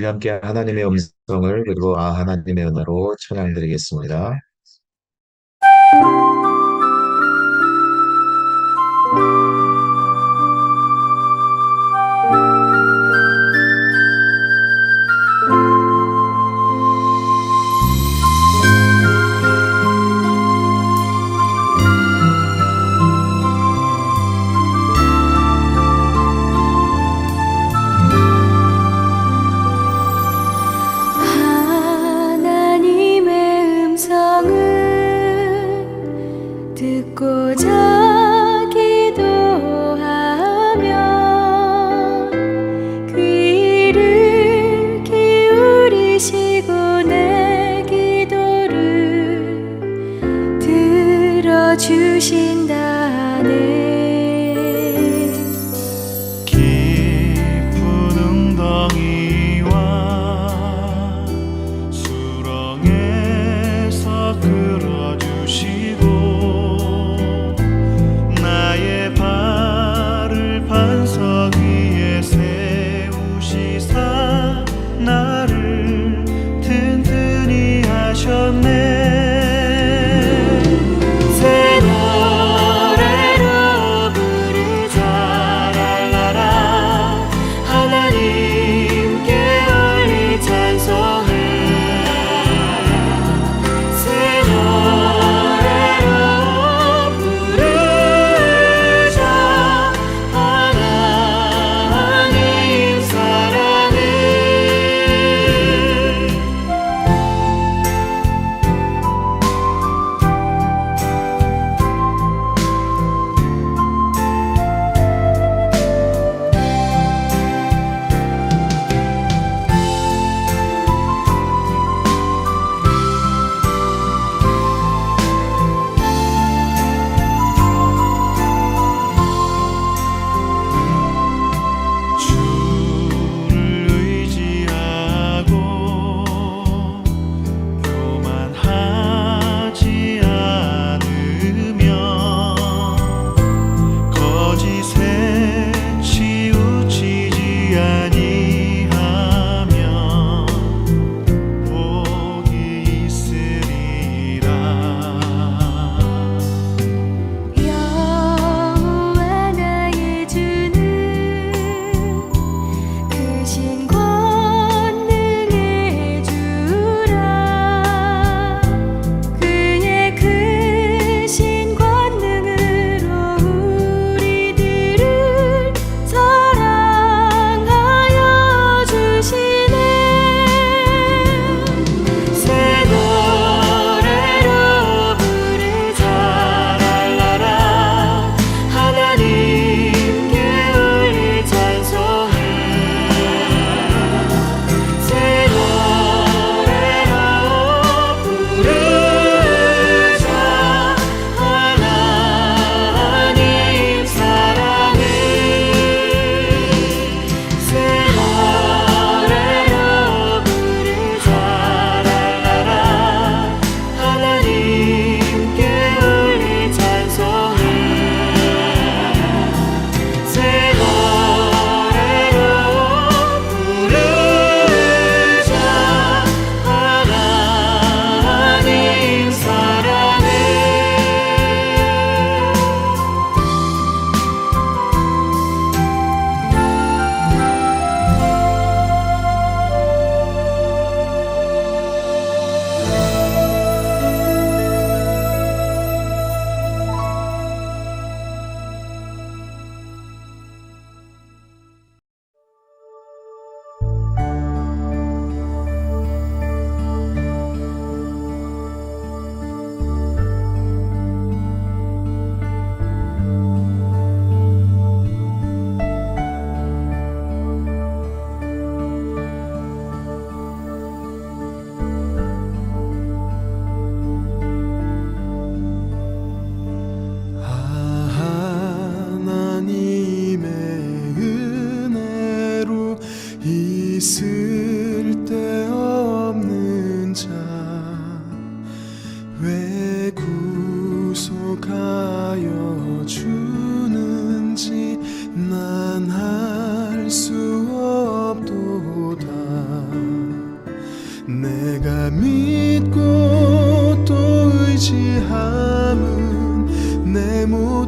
우리 함께 하나님의 음성을 그리고 하나님의 은혜로 찬양드리겠습니다. 하나님의 음성을 듣고자 기도하면 그 이를 기울이시고 내 기도를 들어주신다네. 나를 든든히 하셨네. 새 노래로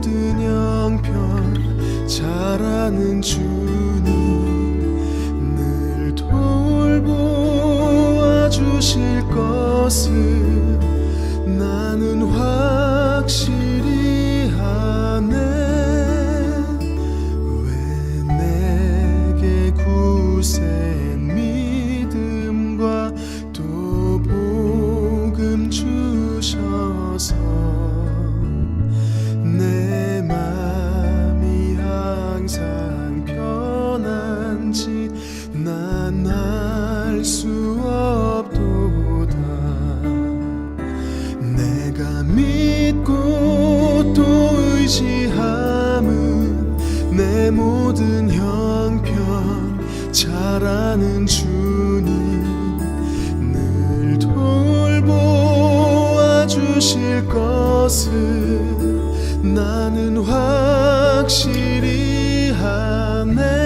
모든 형편 잘하는 주님 늘 돌보아 주실 것을 나는 확실히 아네. 왜 내게 굳센 믿음과 또 복음 주셔서 내 맘이 항상 편한지 난 알 수 없도다. 내가 믿고 또 의지함은 내 모든 형편 잘하는 주님 늘 돌보아 주실 것을 나는 확실히 아네.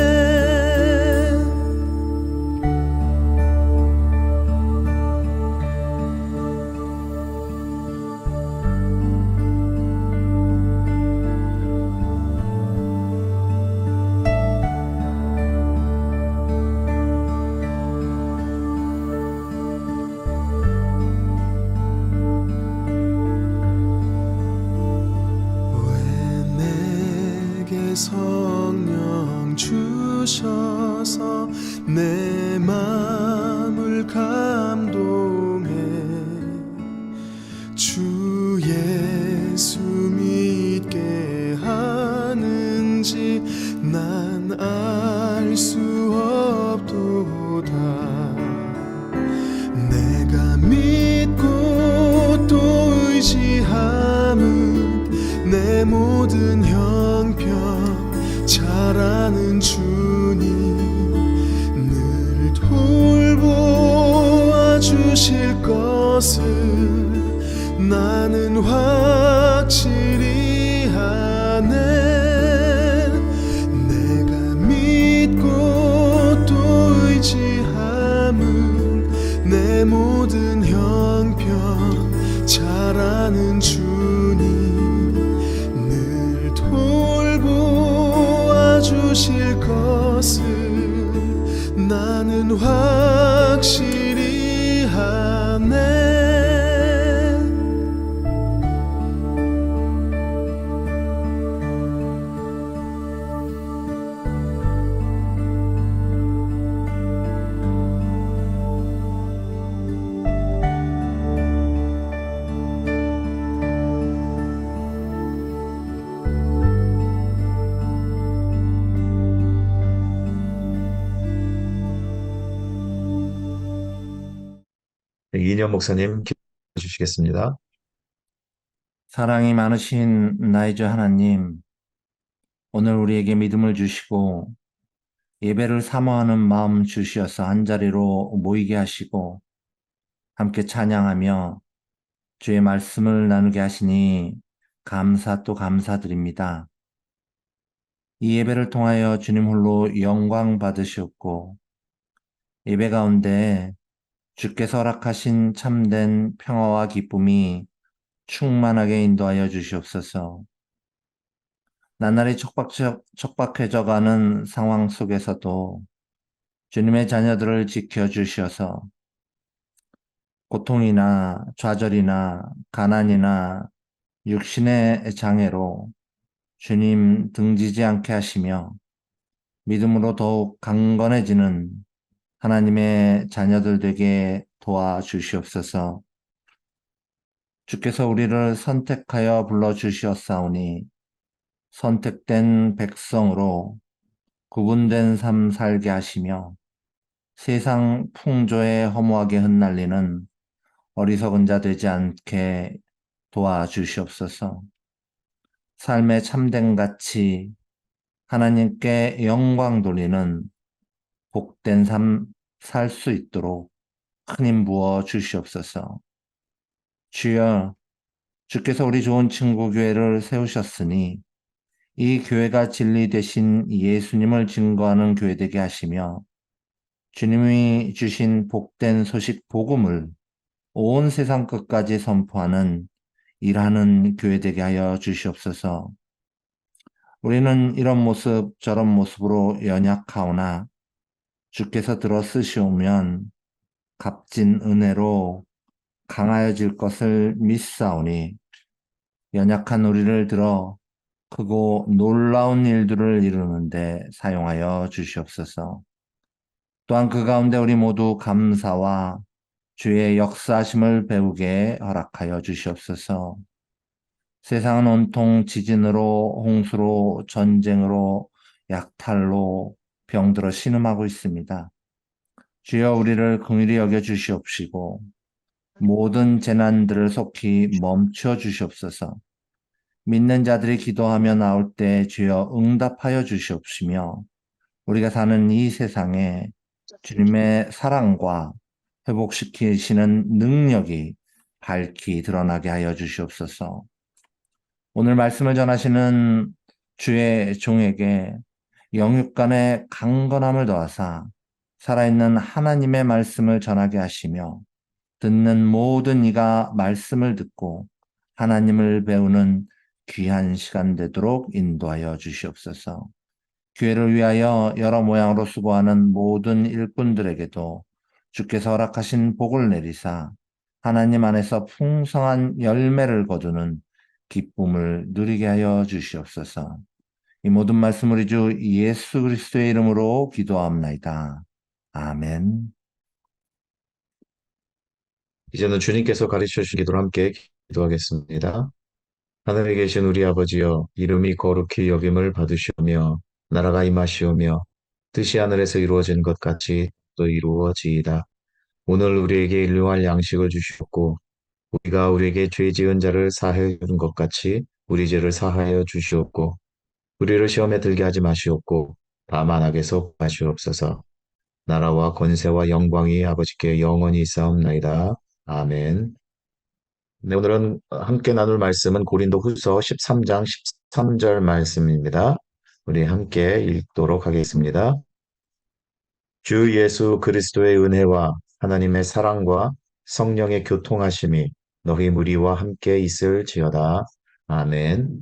성령 주셔서 내 마음을 감동해 주 예수 믿게 하는지 난 알 수 없도다. 내가 믿고 또 의지함은 내 모든 형편 잘하는 주님 늘 돌보아 주실 것을 나는 확실히 아네. 내가 믿고 또 의지함은 내 모든 형편 잘하는 주님 늘 돌보아 주실 것을 나는 확실히 아네. 이인영 목사님 기도해 주시겠습니다. 사랑이 많으신 나의 주 하나님, 오늘 우리에게 믿음을 주시고 예배를 사모하는 마음 주시어서 한자리로 모이게 하시고 함께 찬양하며 주의 말씀을 나누게 하시니 감사 또 감사드립니다. 이 예배를 통하여 주님 홀로 영광 받으시옵고 예배 가운데 주께서 허락하신 참된 평화와 기쁨이 충만하게 인도하여 주시옵소서. 나날이 척박해져가는 상황 속에서도 주님의 자녀들을 지켜주셔서 고통이나 좌절이나 가난이나 육신의 장애로 주님 등지지 않게 하시며 믿음으로 더욱 강건해지는 하나님의 자녀들 되게 도와주시옵소서. 주께서 우리를 선택하여 불러주시었사오니 선택된 백성으로 구분된 삶 살게 하시며 세상 풍조에 허무하게 흩날리는 어리석은 자 되지 않게 도와주시옵소서. 삶의 참된 가치, 하나님께 영광 돌리는 복된 삶 살 수 있도록 큰 힘 부어 주시옵소서. 주여, 주께서 우리 좋은 친구 교회를 세우셨으니 이 교회가 진리 되신 예수님을 증거하는 교회 되게 하시며 주님이 주신 복된 소식 복음을 온 세상 끝까지 선포하는 일하는 교회 되게 하여 주시옵소서. 우리는 이런 모습 저런 모습으로 연약하오나 주께서 들어 쓰시오면 값진 은혜로 강하여질 것을 믿사오니 연약한 우리를 들어 크고 놀라운 일들을 이루는데 사용하여 주시옵소서. 또한 그 가운데 우리 모두 감사와 주의 역사하심을 배우게 허락하여 주시옵소서. 세상은 온통 지진으로, 홍수로, 전쟁으로, 약탈로 병들어 신음하고 있습니다. 주여 우리를 긍휼히 여겨 주시옵시고 모든 재난들을 속히 멈춰 주시옵소서. 믿는 자들이 기도하며 나올 때 주여 응답하여 주시옵시며 우리가 사는 이 세상에 주님의 사랑과 회복시키시는 능력이 밝히 드러나게 하여 주시옵소서. 오늘 말씀을 전하시는 주의 종에게 영육간의 강건함을 더하사 살아있는 하나님의 말씀을 전하게 하시며 듣는 모든 이가 말씀을 듣고 하나님을 배우는 귀한 시간 되도록 인도하여 주시옵소서. 교회를 위하여 여러 모양으로 수고하는 모든 일꾼들에게도 주께서 허락하신 복을 내리사 하나님 안에서 풍성한 열매를 거두는 기쁨을 누리게 하여 주시옵소서. 이 모든 말씀 우리 주 예수 그리스도의 이름으로 기도합나이다. 아멘. 이제는 주님께서 가르쳐 주신 기도를 함께 기도하겠습니다. 하늘에 계신 우리 아버지여, 이름이 거룩히 여김을 받으시오며 나라가 임하시오며 뜻이 하늘에서 이루어진 것 같이 또 이루어지이다. 오늘 우리에게 일용할 양식을 주시옵고 우리가 우리에게 죄 지은 자를 사하여 준 것 같이 우리 죄를 사하여 주시옵고 우리를 시험에 들게 하지 마시옵고 다만 악에서 구하시옵소서. 나라와 권세와 영광이 아버지께 영원히 있사옵나이다. 아멘. 네, 오늘은 함께 나눌 말씀은 고린도 후서 13장 13절 말씀입니다. 우리 함께 읽도록 하겠습니다. 주 예수 그리스도의 은혜와 하나님의 사랑과 성령의 교통하심이 너희 무리와 함께 있을지어다. 아멘.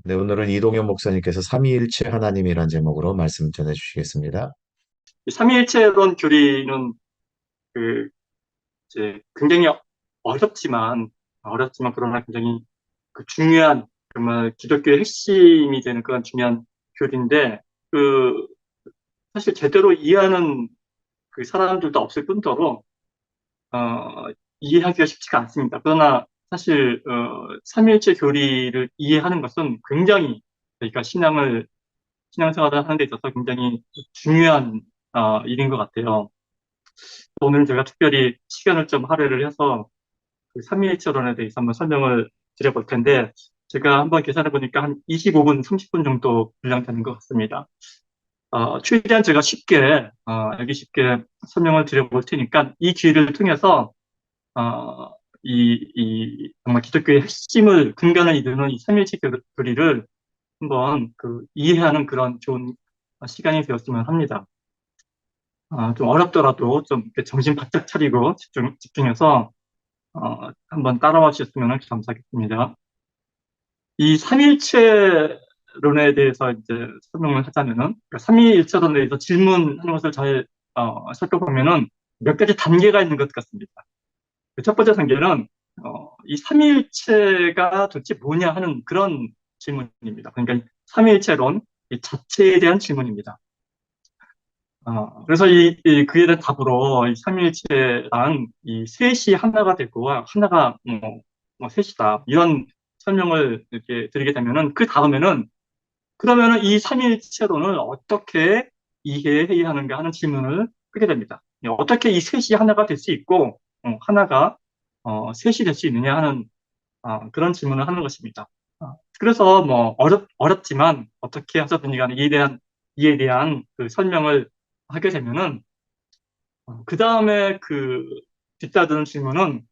네, 오늘은 이동현 목사님께서 삼위일체 하나님이란 제목으로 말씀 전해주시겠습니다. 삼위일체론 교리는 그 이제 굉장히 어렵지만 그러나 굉장히 그 중요한 정말 기독교의 핵심이 되는 그런 중요한 교리인데 그 사실 제대로 이해하는 그 사람들도 없을 뿐더러 이해하기가 쉽지가 않습니다. 그러나 사실 삼위일체 교리를 이해하는 것은 굉장히 저희가 신앙생활을 하는 데 있어서 굉장히 중요한 일인 것 같아요. 오늘 제가 특별히 시간을 좀 할애를 해서 그 삼위일체론에 대해서 한번 설명을 드려볼 텐데 제가 한번 계산해 보니까 한 25분, 30분 정도 분량되는 것 같습니다. 최대한 제가 쉽게 알기 쉽게 설명을 드려볼 테니까 이 기회를 통해서 정말 기독교의 핵심을 근간을 이루는 이 삼위일체 교리를 한번 그 이해하는 그런 좋은 시간이 되었으면 합니다. 좀 어렵더라도 좀 이렇게 정신 바짝 차리고 집중해서 한번 따라와 주셨으면 감사하겠습니다. 이 삼위일체론에 대해서 이제 설명을 하자면은 그러니까 삼위일체론에 대해서 질문하는 것을 잘 살펴보면은 몇 가지 단계가 있는 것 같습니다. 첫 번째 단계는 이 삼위일체가 도대체 뭐냐 하는 그런 질문입니다. 그러니까 이 삼위일체론 이 자체에 대한 질문입니다. 그래서 그에 대한 답으로 이 삼위일체란 이 셋이 하나가 되고 하나가 셋이다. 이런 설명을 이렇게 드리게 되면은 그 다음에는 그러면은 이 삼위일체론을 어떻게 이해해야 하는가 하는 질문을 하게 됩니다. 어떻게 이 셋이 하나가 될 수 있고 하나가 셋이 될 수 있느냐 하는 그런 질문을 하는 것입니다. 그래서 뭐 어렵지만 어떻게 하자든지 간에 이에 대한 그 설명을 하게 되면은 그 다음에 그 뒤따르는 질문은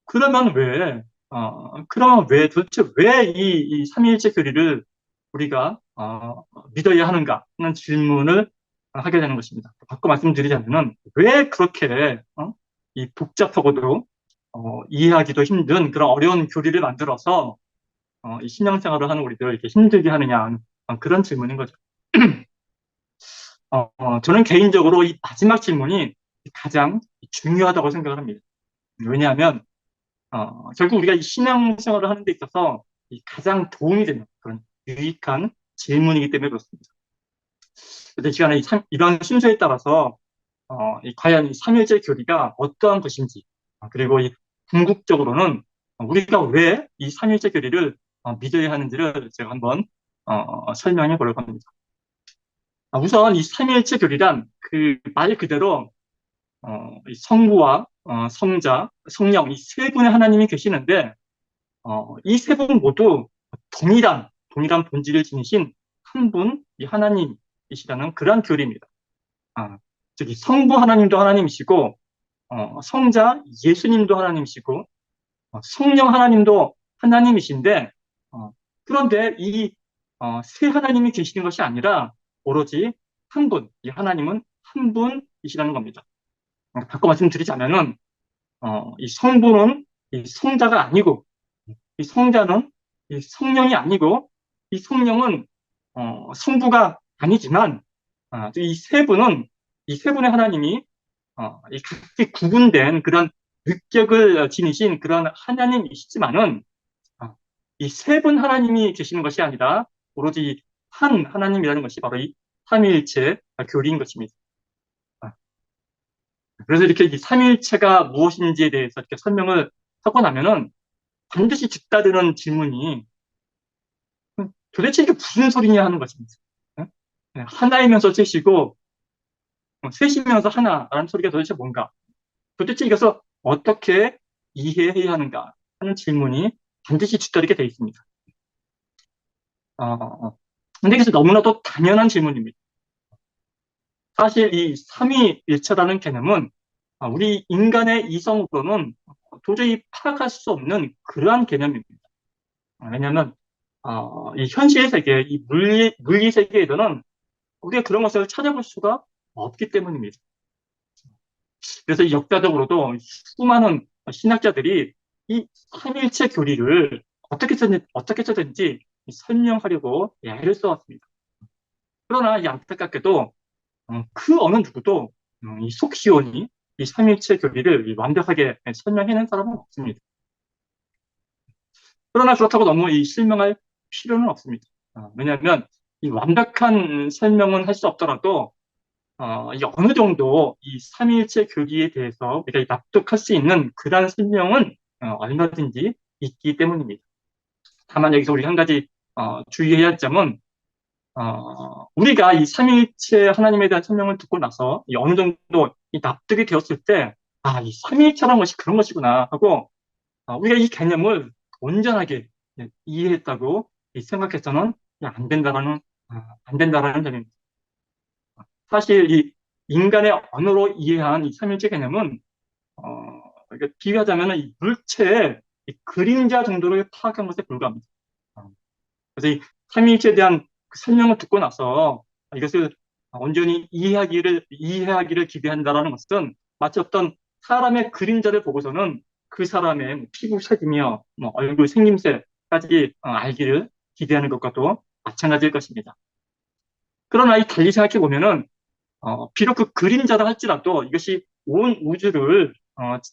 그러면 왜 도대체 왜 이 삼위일체 교리를 우리가 믿어야 하는가 하는 질문을 하게 되는 것입니다. 바꿔 말씀드리자면은 왜 그렇게 이 복잡하고도 이해하기도 힘든 그런 어려운 교리를 만들어서 이 신앙생활을 하는 우리들을 이렇게 힘들게 하느냐, 그런 질문인 거죠. 저는 개인적으로 이 마지막 질문이 가장 중요하다고 생각을 합니다. 왜냐하면, 결국 우리가 이 신앙생활을 하는 데 있어서 이 가장 도움이 되는 그런 유익한 질문이기 때문에 그렇습니다. 그래서 이 시간에 이런 순서에 따라서, 과연 이 삼일째 교리가 어떠한 것인지, 그리고 이 궁극적으로는 우리가 왜 이 삼일째 교리를 믿어야 하는지를 제가 한번 설명해 보려고 합니다. 우선 이 삼일체 교리란 그 말 그대로 이 성부와 성자, 성령 이 세 분의 하나님이 계시는데 이 세 분 모두 동일한 본질을 지니신 한 분, 이 하나님이시라는 그러한 교리입니다. 즉, 이 성부 하나님도 하나님이시고 성자 예수님도 하나님이시고 성령 하나님도 하나님이신데 그런데 이 세 하나님이 계시는 것이 아니라 오로지 한 분, 이 하나님은 한 분이시라는 겁니다. 바꿔 말씀드리자면은 이 성부는 이 성자가 아니고 이 성자는 이 성령이 아니고 이 성령은 성부가 아니지만 이 세 분은 이 세 분의 하나님이 이 각기 구분된 그런 격을 지니신 그런 하나님이시지만은 이 세 분 하나님이 계시는 것이 아니라 오로지 한 하나님이라는 것이 바로 이 삼위일체 교리인 것입니다. 그래서 이렇게 이 삼위일체가 무엇인지에 대해서 이렇게 설명을 하고 나면은 반드시 뒷따르는 질문이 도대체 이게 무슨 소리냐 하는 것입니다. 하나이면서 셋이고 셋이면서 하나라는 소리가 도대체 뭔가? 도대체 이것을 어떻게 이해해야 하는가 하는 질문이 반드시 뒤따르게 되어 있습니다. 근데 이것은 너무나도 당연한 질문입니다. 사실 이 삼위일체라는 개념은 우리 인간의 이성으로는 도저히 파악할 수 없는 그러한 개념입니다. 왜냐하면 이 현실 세계, 이 물리 세계에서는 우리가 그런 것을 찾아볼 수가 없기 때문입니다. 그래서 역사적으로도 수많은 신학자들이 이 삼위일체 교리를 어떻게 써든지 설명하려고 애를 써왔습니다. 그러나 이 안타깝게도 그 어느 누구도 이 속시원히 이 삼위일체 교리를 완벽하게 설명해낸 사람은 없습니다. 그러나 그렇다고 너무 실망할 필요는 없습니다. 왜냐하면 이 완벽한 설명은 할 수 없더라도 이 어느 정도 이 삼위일체 교리에 대해서 우리가 납득할 수 있는 그러한 설명은 얼마든지 있기 때문입니다. 다만 여기서 우리 한 가지 주의해야 할 점은 우리가 이 삼위일체 하나님에 대한 설명을 듣고 나서 이 어느 정도 이 납득이 되었을 때 이 삼위일체라는 것이 그런 것이구나 하고 우리가 이 개념을 온전하게 이해했다고 생각해서는 안 된다라는 점입니다. 사실 이 인간의 언어로 이해한 이 삼일체 개념은 비유하자면 이 물체의 이 그림자 정도로 파악한 것에 불과합니다. 그래서 이 삼일체에 대한 그 설명을 듣고 나서 이것을 온전히 이해하기를 기대한다라는 것은 마치 어떤 사람의 그림자를 보고서는 그 사람의 피부 색이며 얼굴 생김새까지 알기를 기대하는 것과도 마찬가지일 것입니다. 그러나 이 달리 생각해 보면은 비록 그 그림자라 할지라도 이것이 온 우주를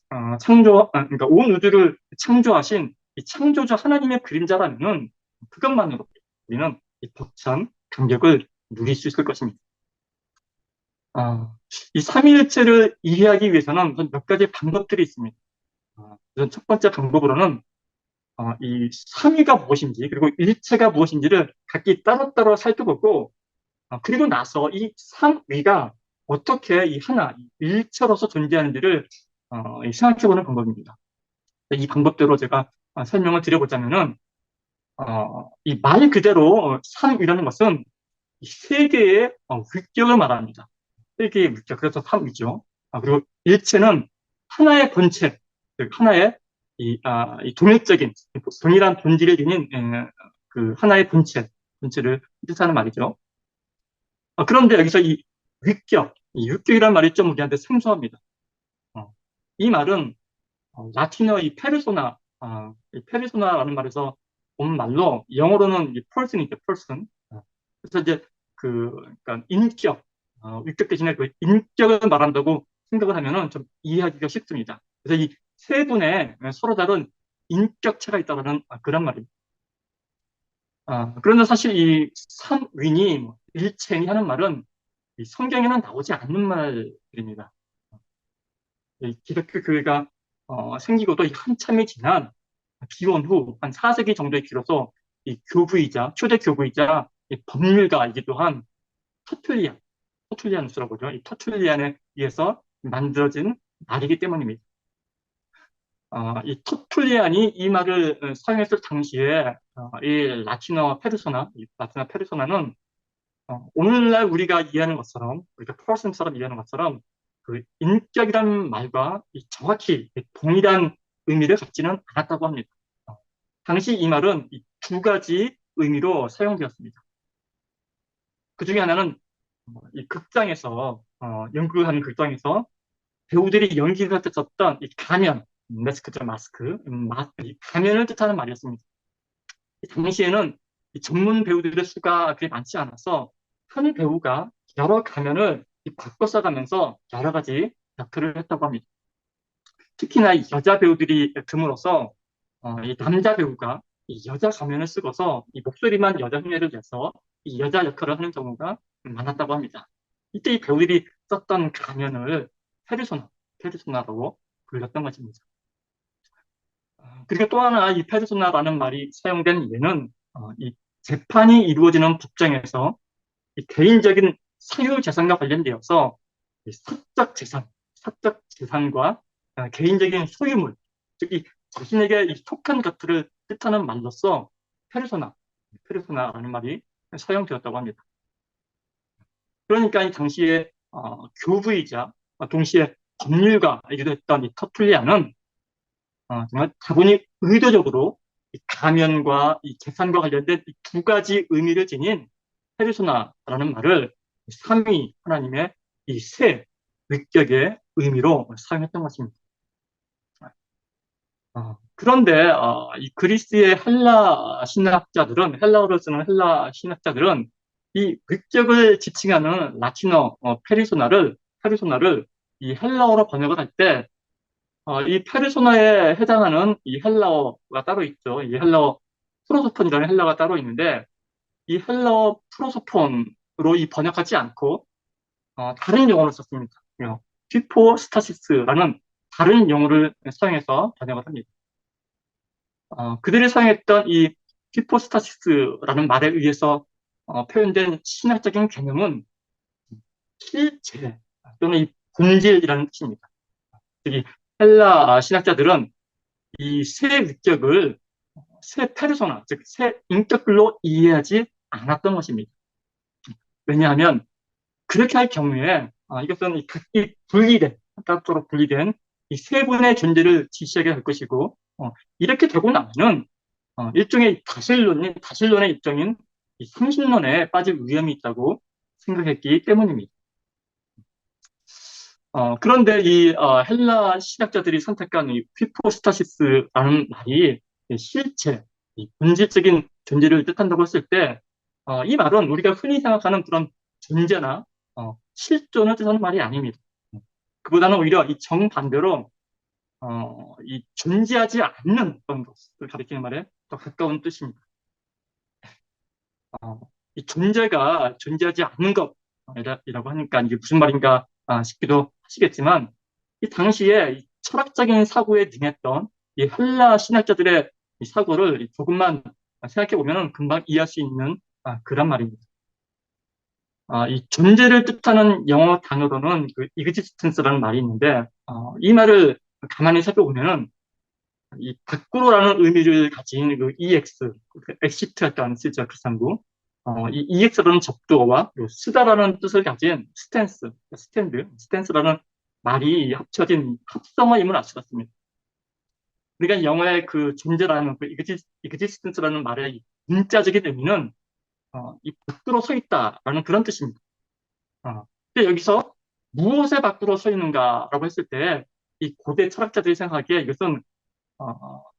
그러니까 온 우주를 창조하신 이 창조주 하나님의 그림자라면은 그것만으로 우리는 이 벅찬 감격을 누릴 수 있을 것입니다. 이 삼위일체를 이해하기 위해서는 몇 가지 방법들이 있습니다. 우선 첫 번째 방법으로는 이 삼위가 무엇인지 그리고 일체가 무엇인지를 각기 따로따로 살펴보고 그리고 나서 이 삼위가 어떻게 이 하나, 일체로서 존재하는지를 생각해보는 방법입니다. 이 방법대로 제가 설명을 드려보자면은 이 말 그대로 삼위라는 것은 이 세계의 위격을 말합니다. 세계의 위격, 그래서 삼위죠. 그리고 일체는 하나의 본체, 즉 하나의 이 동일적인 동일한 본질을 지닌 그 하나의 본체를 뜻하는 말이죠. 그런데 여기서 이 위격이라는 말이 좀 우리한테 생소합니다. 이 말은 라틴어 이 페르소나라는 말에서 온 말로 영어로는 이 person이죠, person. 그래서 이제 그러니까 인격, 위격 대신에 그 인격을 말한다고 생각을 하면은 좀 이해하기가 쉽습니다. 그래서 이 세 분의 서로 다른 인격체가 있다는 그런 말입니다. 그런데 사실 이 삼윈이 뭐 일체니 하는 말은 이 성경에는 나오지 않는 말입니다. 이 기독교 교회가 생기고도 한참이 지난 기원 후 한 4세기 정도에 길어서 이 교부이자 초대 교부이자 이 법률가이기도 한 터툴리안스라고 하죠. 이 터툴리안에 의해서 만들어진 말이기 때문입니다. 이 터툴리안이 이 말을 사용했을 당시에 이 라틴어 페르소나는 오늘날 우리가 이해하는 것처럼, 우리가 person처럼 이해하는 것처럼 그 인격이라는 말과 정확히 동일한 의미를 갖지는 않았다고 합니다. 당시 이 말은 이 두 가지 의미로 사용되었습니다. 그 중에 하나는 이 극장에서 연극하는 극장에서 배우들이 연기를 할 때 썼던 이 가면, 마스크죠, 마스크, 이 가면을 뜻하는 말이었습니다. 이 당시에는 이 전문 배우들의 수가 그리 많지 않아서 한 배우가 여러 가면을 바꿔 써가면서 여러 가지 역할을 했다고 합니다. 특히나 이 여자 배우들이 드물어서 이 남자 배우가 이 여자 가면을 쓰고서 이 목소리만 여자 흉내를 내서 이 여자 역할을 하는 경우가 많았다고 합니다. 이때 이 배우들이 썼던 가면을 페르소나라고 불렸던 것입니다. 그리고 또 하나 이 페르소나라는 말이 사용된 예는 이 재판이 이루어지는 법정에서 이 개인적인 사유재산과 관련되어서 이 사적 재산과 개인적인 소유물, 즉 이 자신에게 속한 것들을 뜻하는 말로서 페르소나라는 말이 사용되었다고 합니다. 그러니까 이 당시에 교부이자 동시에 법률가이기도 했던 이 터툴리안은 정말 다분히 의도적으로 이 가면과 이 재산과 관련된 이 두 가지 의미를 지닌 페르소나라는 말을 삼위 하나님의 이 세 위격의 의미로 사용했던 것입니다. 그런데 이 그리스의 헬라어를 쓰는 헬라 신학자들은 이 위격을 지칭하는 라틴어 페르소나를 이 헬라어로 번역을 할 때 이 페르소나에 해당하는 이 헬라어가 따로 있죠. 이 헬라어 프로소폰이라는 헬라어가 따로 있는데 이 헬라어 프로소폰으로 이 번역하지 않고 다른 용어를 썼습니다. 휘포스타시스라는 다른 용어를 사용해서 번역을 합니다. 그들이 사용했던 이 휘포스타시스라는 말에 의해서 표현된 신학적인 개념은 실체 또는 이 본질이라는 뜻입니다. 즉, 헬라 신학자들은 이 세 위격을 세 페르소나, 즉 세 인격들로 이해하지 않았던 것입니다. 왜냐하면 그렇게 할 경우에 이것은 각기 따로 분리된 이 세 분의 존재를 지시하게 할 것이고 이렇게 되고 나면은 일종의 다신론의 입장인 이 삼신론에 빠질 위험이 있다고 생각했기 때문입니다. 그런데 이 헬라 신학자들이 선택한 이 휘포스타시스라는 말이 실체, 이 본질적인 존재를 뜻한다고 했을 때, 이 말은 우리가 흔히 생각하는 그런 존재나 실존을 뜻하는 말이 아닙니다. 그보다는 오히려 이 정반대로 이 존재하지 않는 그런 것을 가리키는 말에 더 가까운 뜻입니다. 이 존재가 존재하지 않는 것이라고 하니까 이게 무슨 말인가 싶기도 하시겠지만 이 당시에 이 철학적인 사고에 능했던 이 헬라 신학자들의 이 사고를 조금만 생각해 보면 금방 이해할 수 있는 그런 말입니다. 이 존재를 뜻하는 영어 단어로는 그 existence라는 말이 있는데 이 말을 가만히 살펴보면은 이 밖으로라는 의미를 가진 그 EX, exit였다는 쓰죠, 그 상구. 이 EX라는 접두어와 쓰다라는 뜻을 가진 스탠스라는 말이 합쳐진 합성어임을 알 수가 있습니다. 그러니까 영어의 그 존재라는 그 existence라는 말의 문자적인 의미는 이 밖으로 서 있다라는 그런 뜻입니다. 근데 여기서 무엇의 밖으로 서 있는가라고 했을 때 이 고대 철학자들이 생각하기에 이것은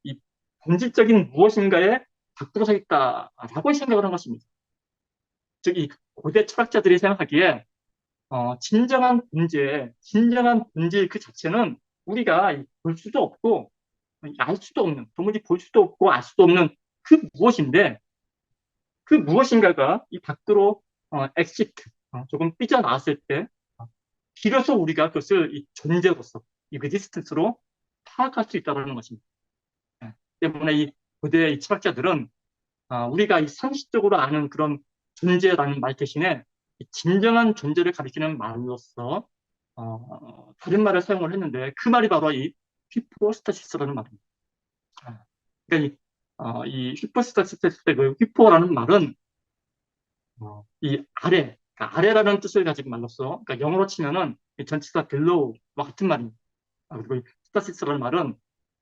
이 본질적인 무엇인가의 밖으로 서 있다라고 생각을 한 것입니다. 즉, 이 고대 철학자들이 생각하기에 진정한 본질 그 자체는 우리가 볼 수도 없고 알 수도 없는, 도무지 볼 수도 없고 알 수도 없는 그 무엇인데, 그 무엇인가가 이 밖으로 엑시트, 조금 삐져나왔을 때 비로소 우리가 그것을 이 존재로서, 이그지스턴스로 파악할 수 있다는 것입니다. 예. 때문에 이 고대 이 철학자들은 우리가 이 상식적으로 아는 그런 존재라는 말 대신에 이 진정한 존재를 가리키는 말로서 다른 말을 사용을 했는데, 그 말이 바로 이 휘포스타시스라는 말입니다. 그러니까 이 휘포스타시스 그 휘포라는 말은 이 아래, 그러니까 아래라는 뜻을 가지고 말로써, 그러니까 영어로 치면은 이 전치사 below와 같은 말입니다. 그리고 이 스타시스라는 말은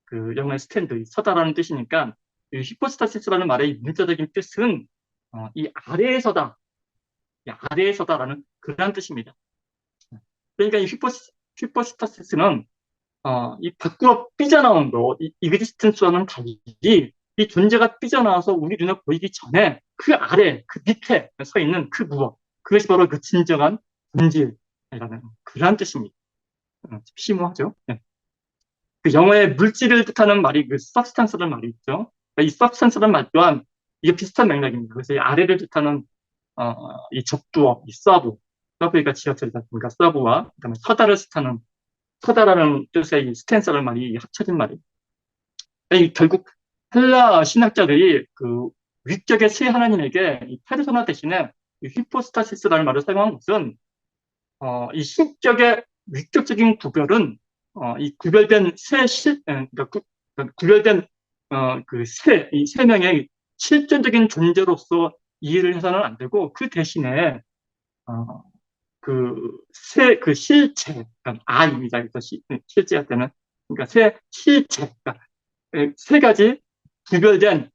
그 영어의 스탠드, 서다라는 뜻이니까 이 휘포스타시스라는 말의 문자적인 뜻은 이 아래에서다, 이 아래에서다라는 그런 뜻입니다. 그러니까 이 휘포스타시스는 이 밖으로 삐져나온 거, 이 이그지스턴스와는 달리 이 존재가 삐져나와서 우리 눈에 보이기 전에 그 아래, 그 밑에 서 있는 그 무엇, 그것이 바로 그 진정한 본질이라는 그런 뜻입니다. 심오하죠? 네. 그 영어의 물질을 뜻하는 말이 그 substance라는 말이 있죠. 이 substance라는 말 또한 이게 비슷한 맥락입니다. 그래서 이 아래를 뜻하는 이 접두어, 이 서브가 지어져있다 보니까 서브와 그다음에 서다를 뜻하는 서다라는 뜻의 이 스탠스라는 말이 합쳐진 말이에요. 결국 헬라 신학자들이 그 위격의 세 하나님에게 이 페르소나 대신에 이 휘포스타시스라는 말을 사용한 것은 이 신격의 위격적인 구별은 이 구별된 그러니까 구별된 이 세 명의 실존적인 존재로서 이해를 해서는 안 되고, 그 대신에 그 실체, 그러니까 아입니다. 실제할 때는 그러니까 실체, 그러니까 세 가지 구별된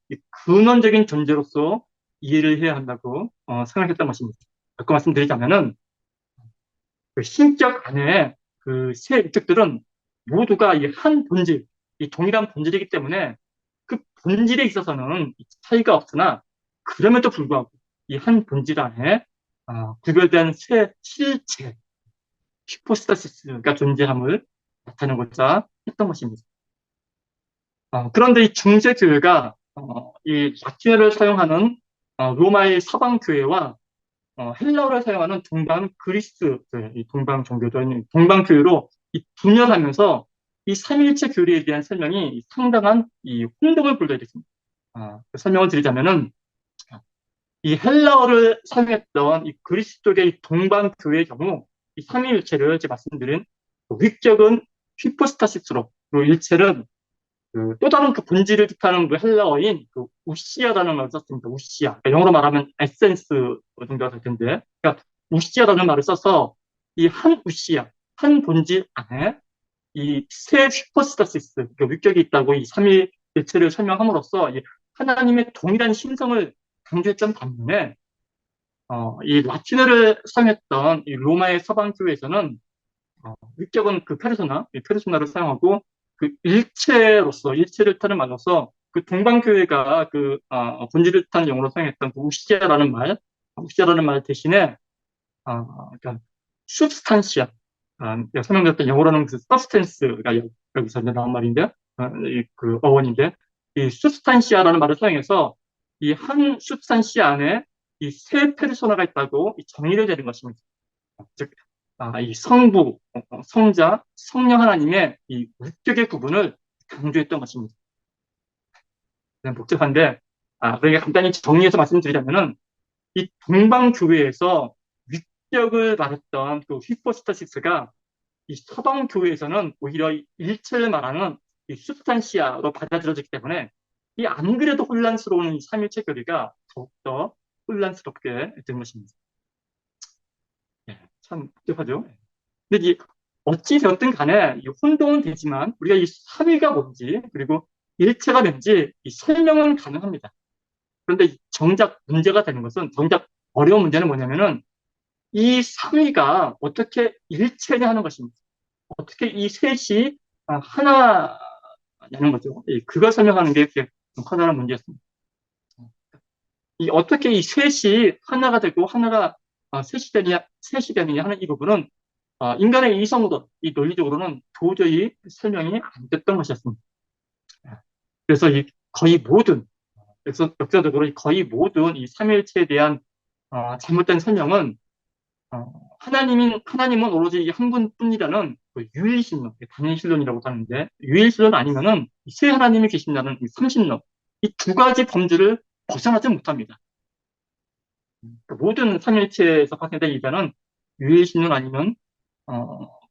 근원적인 존재로서 이해를 해야 한다고 생각했던 것입니다. 아까 말씀드리자면은 그 신격 안에 그 세 입적들은 모두가 이 한 본질, 이 동일한 본질이기 때문에 그 본질에 있어서는 차이가 없으나, 그럼에도 불구하고 이 한 본질 안에 구별된 새 실체, 휘포스타시스가 존재함을 나타내고자 했던 것입니다. 그런데 이 중세 교회가 이 라틴어를 사용하는 로마의 서방 교회와 헬라어를 사용하는 동방 그리스, 이 동방 종교적인 동방 교회로 이 분열하면서 이 삼위일체 교리에 대한 설명이 상당한 이 혼동을 불러일으킵니다. 설명을 드리자면은 이 헬라어를 사용했던 이 그리스 쪽의 이 동방 교회의 경우 이 삼위일체를 제가 말씀드린 위격은 휘포스타시스로, 그리고 일체는 또 다른 그 본질을 뜻하는 그 헬라어인 그 우시아라는 말을 썼습니다. 우시아. 그러니까 영어로 말하면 에센스 정도가 될 텐데, 그러니까 우시아라는 말을 써서 이 한 우시아, 한 본질 안에 이 세 휘포스타시스, 그러니까 위격이 있다고 이 삼위일체를 설명함으로써 이 하나님의 동일한 신성을 강조했던 반면에 이 라틴어를 사용했던 이 로마의 서방 교회에서는 위격은 그 페르소나를 사용하고 그 일체를 뜻하는 말로서 그 동방교회가 그 본질을 뜻하는 용어로 사용했던 그 우시아라는 말 대신에 그러니까 substantia, 설명드렸던 영어로는 그 substance가 여기서 나온 말인데, 그 어원인데, 이 substantia라는 말을 사용해서 이 한 substantia 안에 이 세 페르소나가 있다고 정의를 내린 것입니다. 즉, 이 성부, 성자, 성령 하나님의 이 위격의 구분을 강조했던 것입니다. 복잡한데, 그러니까 간단히 정리해서 말씀드리자면은, 이 동방교회에서 위격을 말했던 그 휘포스타시스가 이 서방교회에서는 오히려 일체를 말하는 이 substantia로 받아들여지기 때문에 이 안 그래도 혼란스러운 이 삼일체 교리가 더욱더 혼란스럽게 된 것입니다. 참 복잡하죠. 근데 어찌 되었든 간에 이 혼동은 되지만 우리가 이 삼위가 뭔지, 그리고 일체가 뭔지 이 설명은 가능합니다. 그런데 정작 문제가 되는 것은, 정작 어려운 문제는 뭐냐면은 이 삼위가 어떻게 일체냐 하는 것입니다. 어떻게 이 셋이 하나냐는 거죠. 그걸 설명하는 게 좀 커다란 문제였습니다. 어떻게 이 셋이 하나가 되고 하나가 셋이 되느냐 하는 이 부분은 인간의 이성으로, 이 논리적으로는 도저히 설명이 안 됐던 것이었습니다. 그래서 거의 모든, 역사적으로 거의 모든 이 삼위일체에 대한 잘못된 설명은 하나님은 오로지 한 분뿐이라는 그 유일신론, 단일신론이라고 하는데, 유일신론 아니면은 세 하나님이 계신다는 이 삼신론, 이 두 가지 범주를 벗어나지 못합니다. 그러니까 모든 삼일체에서 확인된 이자는 유일신론 아니면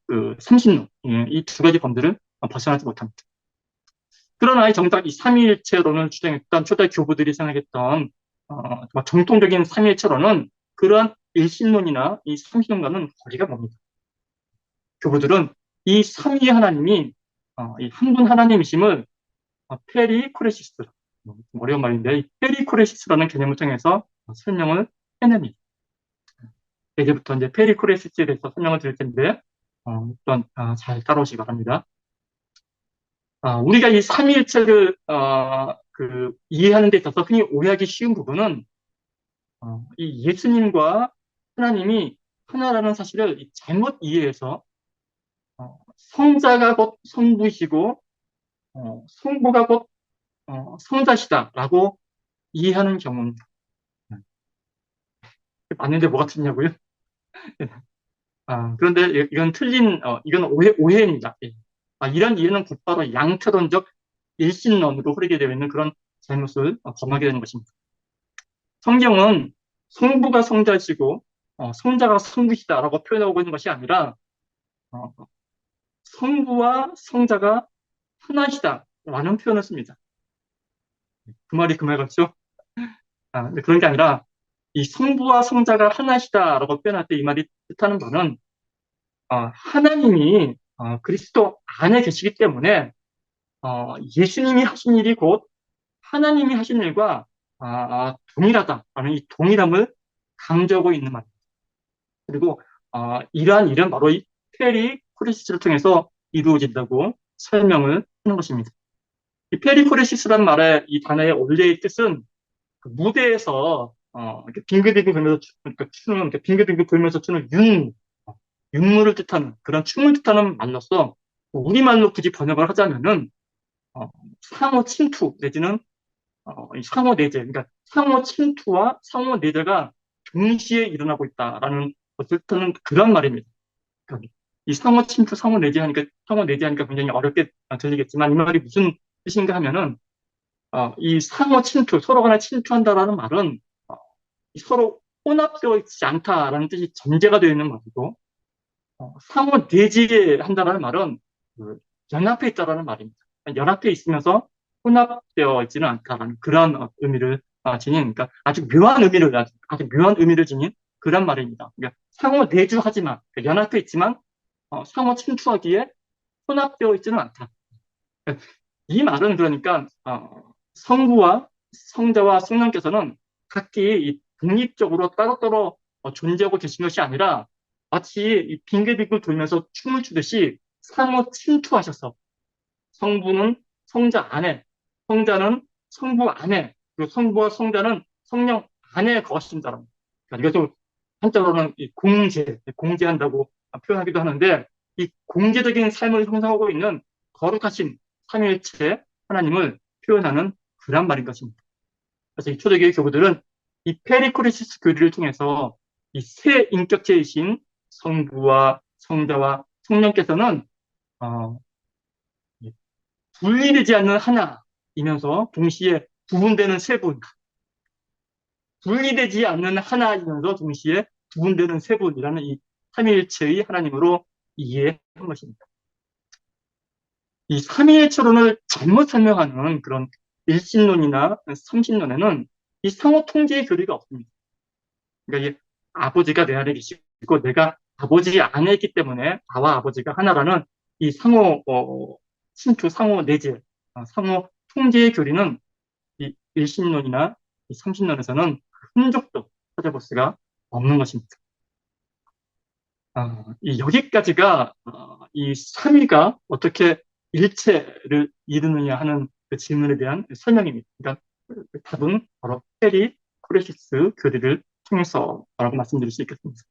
그 삼신론, 이 두 가지 범주를 벗어나지 못합니다. 그러나 정작 이 삼위일체론을 주장했던 초대 교부들이 생각했던 정통적인 삼위일체론은 그러한 일신론이나 이 삼신론과는 거리가 멉니다. 교부들은 이 삼위 하나님이 이 한 분 하나님이심을 페리코레시스, 어려운 말인데 이 페리코레시스라는 개념을 통해서 설명을 해냅니다. 이제부터 이제 페리코레시스에 대해서 설명을 드릴 텐데 일단 잘 따라오시기 바랍니다. 우리가 이 삼위일체를 이해하는 데 있어서 흔히 오해하기 쉬운 부분은 이 예수님과 하나님이 하나라는 사실을 잘못 이해해서 성자가 곧 성부이시고 성부가 곧 성자시다라고 이해하는 경우입니다. 맞는데 뭐가 틀리냐고요? 그런데 이건 이건 오해입니다. 이런 이해는 곧바로 양태론적 일신론으로 흐르게 되어 있는 그런 잘못을 범하게 되는 것입니다. 성경은 성부가 성자이시고 성자가 성부시다라고 표현하고 있는 것이 아니라 성부와 성자가 하나시다라는 표현을 씁니다. 그 말이 그 말 같죠? 그런 게 아니라 이 성부와 성자가 하나시다라고 표현할 때 이 말이 뜻하는 바는 하나님이 그리스도 안에 계시기 때문에 예수님이 하신 일이 곧 하나님이 하신 일과 동일하다라는 이 동일함을 강조하고 있는 말입니다. 그리고 이러한 일은 바로 이 페리코레시스를 통해서 이루어진다고 설명을 하는 것입니다. 이 페리코레시스라는 말의 이 단어의 원래의 뜻은 그 무대에서 이렇게 빙글빙글 돌면서 빙글빙글 돌면서 추는 윤무를 뜻하는 그런 춤을 뜻하는 말로서 우리말로 굳이 번역을 하자면은 상호 침투 내지는 상호 내재, 그러니까 상호 침투와 상호 내재가 동시에 일어나고 있다라는 것을 뜻하는 그런 말입니다. 그러니까 이 상호 침투, 상호 내재하니까 굉장히 어렵게 들리겠지만 이 말이 무슨 뜻인가 하면은 이 상호 침투, 서로 간에 침투한다라는 말은 서로 혼합되어 있지 않다라는 뜻이 전제가 되어 있는 말이고 상호 내재한다라는 말은 연합해 있다라는 말입니다. 연합해 있으면서 혼합되어 있지는 않다라는 그런 의미를 지닌, 그러니까 아주 묘한 의미를 지닌 그런 말입니다. 그러니까 상호 내주하지만, 그러니까 연합해 있지만 상호 침투하기에 혼합되어 있지는 않다. 이 말은 그러니까 성부와 성자와 성령께서는 각기 독립적으로 따로따로 존재하고 계신 것이 아니라 마치 빙글빙글 돌면서 춤을 추듯이 상호 침투하셔서 성부는 성자 안에, 성자는 성부 안에, 그리고 성부와 성자는 성령 안에 거하신다는. 그러니까 이것도 한자로는 공제한다고 표현하기도 하는데 이 공제적인 삶을 형성하고 있는 거룩하신 삼위일체 하나님을 표현하는 그런 말인 것입니다. 그래서 이 초대교회 교부들은 이 페리코레시스 교리를 통해서 이 세 인격체이신 성부와 성자와 성령께서는 분리되지 않는 하나이면서 동시에 구분되는 세 분, 분리되지 않는 하나이면서 동시에 구분되는 세 분이라는 이 삼위일체의 하나님으로 이해한 것입니다. 이 삼위일체론을 잘못 설명하는 그런 일신론이나 삼신론에는 이 상호 통제의 교리가 없습니다. 그러니까 이 아버지가 내 안에 계시고 내가 아버지 안에 있기 때문에 나와 아버지가 하나라는 이 상호 침투, 상호 내재, 상호 통제의 교리는 이 일신론이나 이 삼신론에서는 흔적도 찾아볼 수가 없는 것입니다. 여기까지가 이 삼위가 어떻게 일체를 이루느냐 하는 그 질문에 대한 설명입니다. 그러니까 그 답은 바로 페리코레시스입니다. 히포크레시스 교리를 통해서라고 말씀드릴 수 있겠습니다.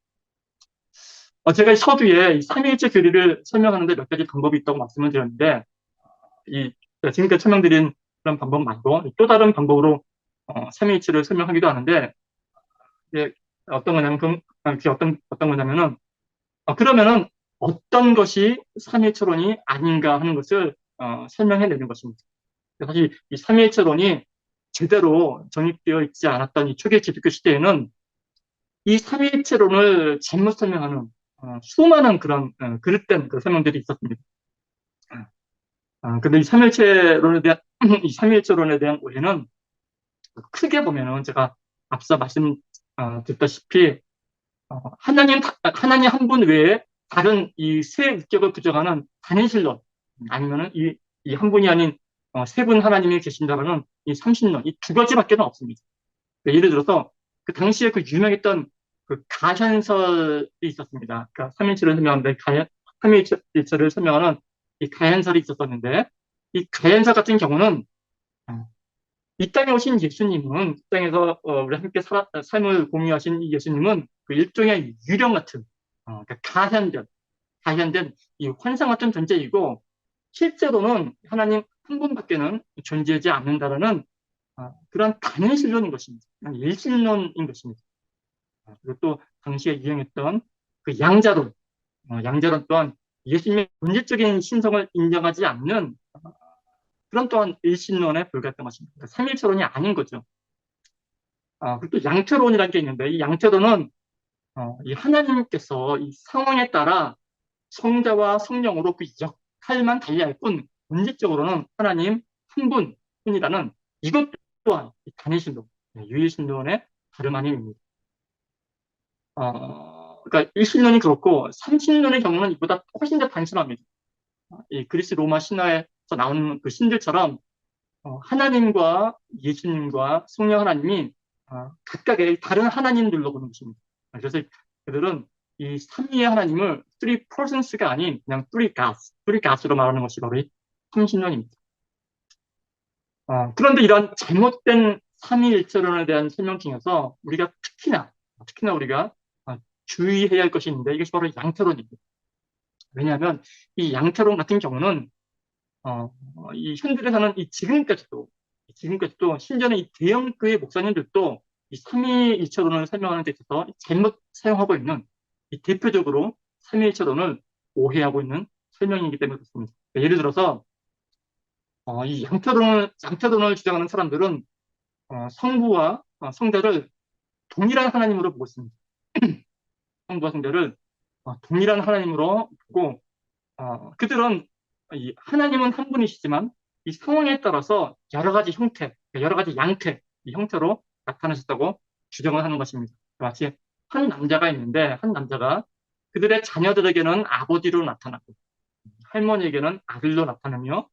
제가 서두에 이 삼위일체 교리를 설명하는데 몇 가지 방법이 있다고 말씀을 드렸는데, 지금까지 설명드린 그런 방법 말고 또 다른 방법으로 삼위일체를 설명하기도 하는데, 이제 어떤 거냐면, 그게 어떤 거냐면은, 그러면은 어떤 것이 삼위일체론이 아닌가 하는 것을 설명해내는 것입니다. 사실 이 삼위일체론이 제대로 정립되어 있지 않았던 이 초기 기독교 시대에는 이 삼위일체론을 잘못 설명하는 수많은 그런 그릇된 그 설명들이 있었습니다. 근데 이 삼위일체론에 대한 이 삼위일체론에 대한 오해는 크게 보면은 제가 앞서 드렸다시피 하나님 한 분 외에 다른 이 세 위격을 부정하는 단일신론, 아니면은 이 한 분이 아닌 세 분 하나님이 계신다라는 이 삼신론, 이 두 가지밖에는 없습니다. 예를 들어서 그 당시에 그 유명했던 그 가현설이 있었습니다. 그러니까 삼위일체를 설명하는데 삼위일체를 설명하는 이 가현설이 있었었는데, 이 가현설 같은 경우는 이 땅에 오신 예수님은, 이 땅에서 우리 함께 삶을 공유하신 이 예수님은 그 일종의 유령 같은 그러니까 가현된 이 환상 같은 존재이고, 실제로는 하나님 한 분밖에는 존재하지 않는다라는 그런 단일신론인 것입니다. 일신론인 것입니다. 그리고 또 당시에 유행했던 그 양자론 또한 예수님의 본질적인 신성을 인정하지 않는 그런 또한 일신론에 불과했던 것입니다. 그러니까 삼일체론이 아닌 거죠. 그리고 또 양태론이라는 게 있는데, 이 양태론은 이 하나님께서 이 상황에 따라 성자와 성령으로 그 역할만 달리할 뿐, 본질적으로는 하나님 한 분뿐이라는, 이것 또한 단일신론, 유일신론의 다름 아님입니다. 그러니까 일신론이 그렇고, 삼신론의 경우는 이보다 훨씬 더 단순합니다. 이 그리스 로마 신화에서 나오는 그 신들처럼 하나님과 예수님과 성령 하나님이 각각의 다른 하나님들로 보는 것입니다. 그래서 그들은 이 삼위의 하나님을 three persons가 아닌 그냥 three gods로 말하는 것이 바로 이 삼신론입니다. 그런데 이런 잘못된 삼위일체론에 대한 설명 중에서 우리가 특히나 우리가 주의해야 할 것이 있는데, 이것이 바로 양태론입니다. 왜냐하면 이 양태론 같은 경우는 이 현실에서는 지금까지도 심지어는 이 대형교회 목사님들도 이 삼위일체론을 설명하는 데 있어서 잘못 사용하고 있는, 이 대표적으로 삼위일체론을 오해하고 있는 설명이기 때문에 그렇습니다. 예를 들어서 이 양태론을 주장하는 사람들은 성부와 성자를 동일한 하나님으로 보고 있습니다. 성부와 성자를 동일한 하나님으로 보고, 그들은 이 하나님은 한 분이시지만 이 상황에 따라서 여러 가지 형태, 여러 가지 양태, 이 형태로 나타나셨다고 주장을 하는 것입니다. 마치 한 남자가 있는데, 한 남자가 그들의 자녀들에게는 아버지로 나타나고, 할머니에게는 아들로 나타나며,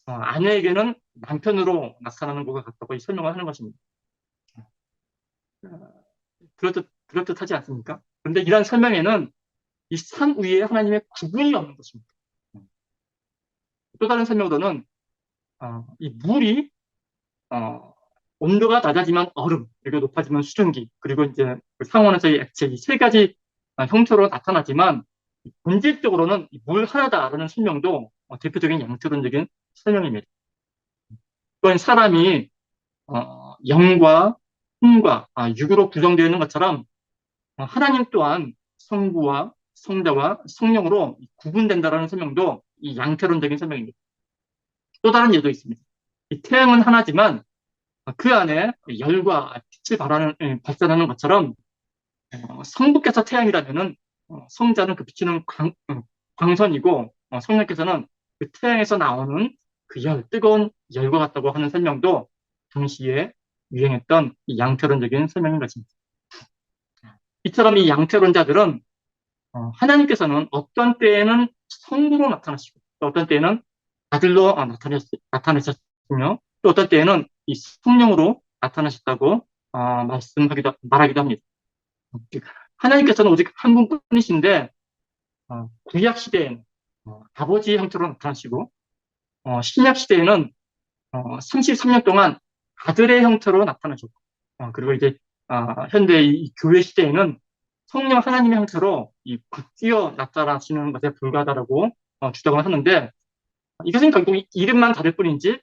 아내에게는 남편으로 나타나는 것과 같다고 설명을 하는 것입니다. 그렇듯하지 않습니까? 그런데 이러한 설명에는 이 삼위의 하나님의 구분이 없는 것입니다. 또 다른 설명으로는 이 물이 온도가 낮아지면 얼음, 그리고 높아지면 수증기, 그리고 이제 그 상온에서의 액체, 이 세 가지 형태로 나타나지만 본질적으로는 물 하나다라는 설명도 대표적인 양태론적인 설명입니다. 또한 사람이 영과 혼과 육으로 구성되어 있는 것처럼 하나님 또한 성부와 성자와 성령으로 구분된다라는 설명도 이 양태론적인 설명입니다. 또 다른 예도 있습니다. 이 태양은 하나지만 그 안에 열과 빛을 발산하는 것처럼 성부께서 태양이라면은 성자는 그 비치는 광선이고, 성령께서는 그 태양에서 나오는 그 뜨거운 열과 같다고 하는 설명도 당시에 유행했던 이 양태론적인 설명인 것입니다. 이처럼 이 양태론자들은 하나님께서는 어떤 때에는 성부로 나타나시고, 또 어떤 때에는 아들로 나타나셨으며, 또 어떤 때에는 이 성령으로 나타나셨다고 말하기도 합니다. 하나님께서는 오직 한 분뿐이신데, 구약 시대에는 아버지의 형태로 나타나시고, 신약 시대에는 33년 동안 아들의 형태로 나타나셨고, 그리고 이제 현대 이 교회 시대에는 성령 하나님의 형태로 이 바뀌어 나타나시는 것에 불과하다라고 주장을 하는데, 이것은 결국 이름만 다를 뿐인지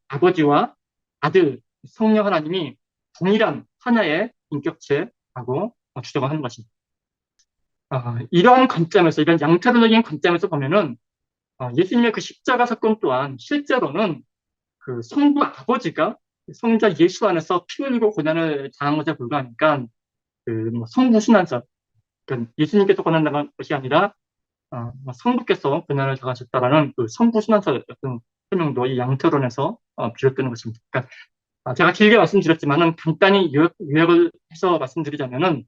아버지와 아들, 성령 하나님이 동일한 하나의 인격체라고 주장을 하는 것입니다. 이런 관점에서, 이런 양태론적인 관점에서 보면은 예수님의 그 십자가 사건 또한 실제로는 그 성부 아버지가 성자 예수 안에서 피 흘리고 고난을 당한 것에 불과하니까 그뭐 성부 순환자, 그러니까 예수님께서 고난당한 것이 아니라 뭐 성부께서 고난을 당하셨다라는 그 성부 순환자 같은 설명도 이 양태론에서 비롯되는 것입니다. 그러니까 제가 길게 말씀드렸지만은 간단히 요약을 해서 말씀드리자면은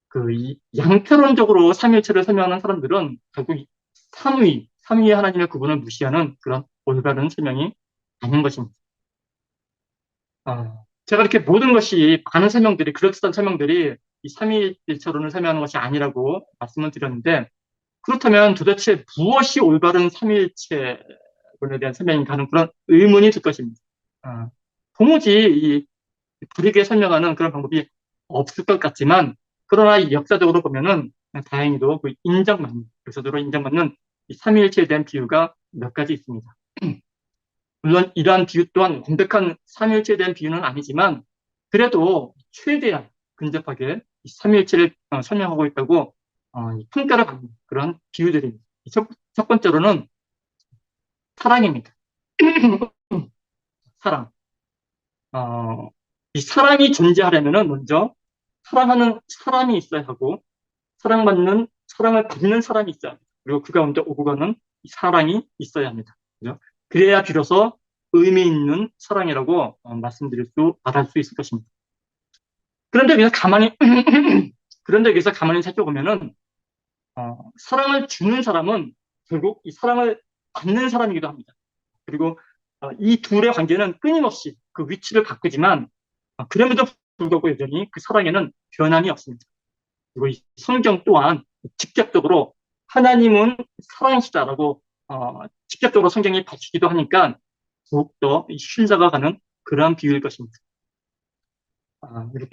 그 양태론적으로 삼위일체를 설명하는 사람들은 결국 삼위 하나님의 구분을 무시하는 그런 올바른 설명이 아닌 것입니다. 제가 이렇게 모든 것이 많은 설명들이, 그럴듯한 설명들이 이 삼위일체론을 설명하는 것이 아니라고 말씀을 드렸는데, 그렇다면 도대체 무엇이 올바른 삼위일체론에 대한 설명인가 하는 그런 의문이 들 것입니다. 도무지 이 다르게 설명하는 그런 방법이 없을 것 같지만, 그러나 이 역사적으로 보면은 다행히도 그 역사적으로 인정받는 이 삼위일체에 대한 비유가 몇 가지 있습니다. 물론 이러한 비유 또한 완벽한 삼위일체에 대한 비유는 아니지만, 그래도 최대한 근접하게 이 삼위일체를 설명하고 있다고 평가를 받는 그런 비유들입니다. 첫 번째로는 사랑입니다. 사랑. 이 사랑이 존재하려면은 먼저 사랑하는 사람이 있어야 하고, 사랑을 받는 사람이 있어야 합니다. 그리고 그 가운데 오고 가는 이 사랑이 있어야 합니다. 그죠? 그래야 비로소 의미 있는 사랑이라고 말할 수 있을 것입니다. 그런데 여기서 가만히 살펴보면은, 사랑을 주는 사람은 결국 이 사랑을 받는 사람이기도 합니다. 그리고 이 둘의 관계는 끊임없이 그 위치를 바꾸지만, 그럼에도 불구하고 여전히 그 사랑에는 변함이 없습니다. 그리고 이 성경 또한 직접적으로 하나님은 사랑이시다라고 직접적으로 성경이 밝히기도 하니까 더욱더 신자가 가는 그러한 비유일 것입니다. 그리고